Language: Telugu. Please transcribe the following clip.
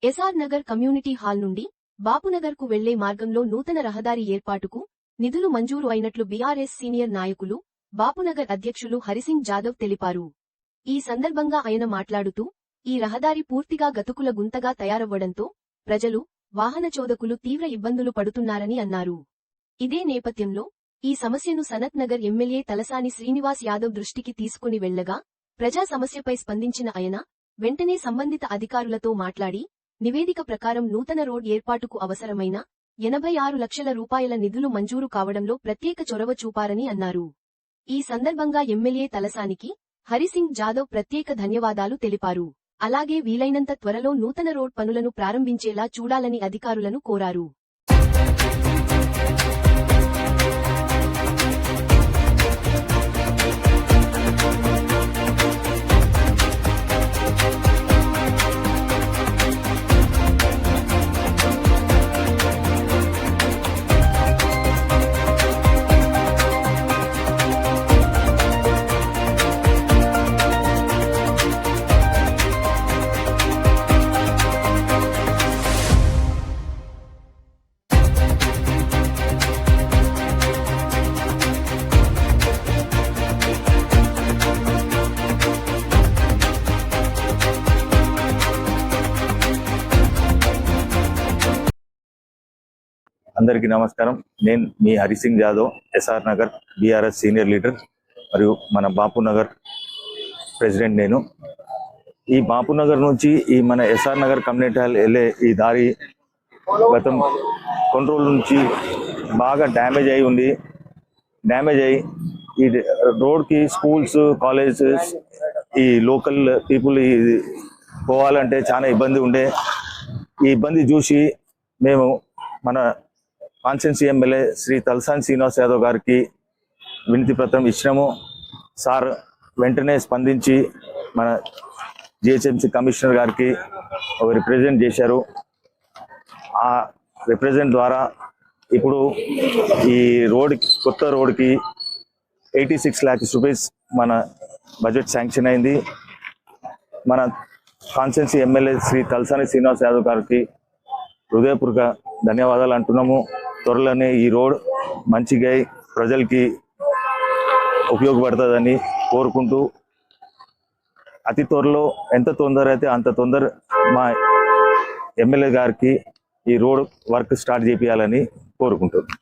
ఎస్ఆర్ నగర్ కమ్యూనిటీ హాల్ నుండి బాపునగర్ కు వెళ్లే మార్గంలో నూతన రహదారి ఏర్పాటుకు నిధులు మంజూరు అయినట్లు బీఆర్ఎస్ సీనియర్ నాయకులు బాపునగర్ అధ్యక్షులు హరిసింగ్ జాదవ్ తెలిపారు. ఈ సందర్భంగా ఆయన మాట్లాడుతూ ఈ రహదారి పూర్తిగా గతుకుల గుంతగా తయారవ్వడంతో ప్రజలు, వాహన చోదకులు తీవ్ర ఇబ్బందులు పడుతున్నారని అన్నారు. ఇదే నేపథ్యంలో ఈ సమస్యను సనత్ నగర్ ఎమ్మెల్యే తలసాని శ్రీనివాస్ యాదవ్ దృష్టికి తీసుకుని వెళ్లగా ప్రజా సమస్యపై స్పందించిన ఆయన వెంటనే సంబంధిత అధికారులతో మాట్లాడి నివేదిక ప్రకారం నూతన రోడ్ ఏర్పాటుకు అవసరమైన 86 లక్షల రూపాయల నిధులు మంజూరు కావడంలో ప్రత్యేక చొరవ చూపారని అన్నారు. ఈ సందర్భంగా ఎమ్మెల్యే తలసానికి హరిసింగ్ జాదవ్ ప్రత్యేక ధన్యవాదాలు తెలిపారు. అలాగే వీలైనంత త్వరలో నూతన రోడ్ పనులను ప్రారంభించేలా చూడాలని అధికారులను కోరారు. అందరికీ నమస్కారం. నేను మీ హరిసింగ్ జాదవ్, ఎస్ఆర్ నగర్ బీఆర్ఎస్ సీనియర్ లీడర్ మరియు మన బాపునగర్ ప్రెసిడెంట్. నేను ఈ బాపునగర్ నుంచి ఈ మన ఎస్ఆర్ నగర్ కమ్యూనిటీ హాల్ వెళ్ళే ఈ దారి గతం కొన్ని రోజుల నుంచి బాగా డ్యామేజ్ అయి ఈ రోడ్కి స్కూల్స్, కాలేజెస్, ఈ లోకల్ పీపుల్ పోవాలంటే చాలా ఇబ్బంది ఉండే. ఈ ఇబ్బంది చూసి మేము మన కాన్స్టిట్యున్సీ ఎమ్మెల్యే శ్రీ తలసాని శ్రీనివాస్ యాదవ్ గారికి వినతి పత్రం ఇచ్చినాము. సార్ వెంటనే స్పందించి మన జిహెచ్ఎంసీ కమిషనర్ గారికి ఒక రిప్రజెంట్ చేశారు. ఆ రిప్రజెంట్ ద్వారా ఇప్పుడు ఈ కొత్త రోడ్కి 86 lakhs రూపీస్ మన బడ్జెట్ శాంక్షన్ అయింది. మన కాన్స్టిట్యున్సీ ఎమ్మెల్యే శ్రీ తలసాని శ్రీనివాస్ యాదవ్ గారికి హృదయపూర్వక ధన్యవాదాలు అంటున్నాము. త్వరలోనే ఈ రోడ్ మంచిగా ప్రజలకి ఉపయోగపడుతుందని కోరుకుంటూ అతి త్వరలో ఎంత తొందర అయితే అంత తొందర మా ఎమ్మెల్యే గారికి ఈ రోడ్ వర్క్ స్టార్ట్ చేయాలని కోరుకుంటున్నాను.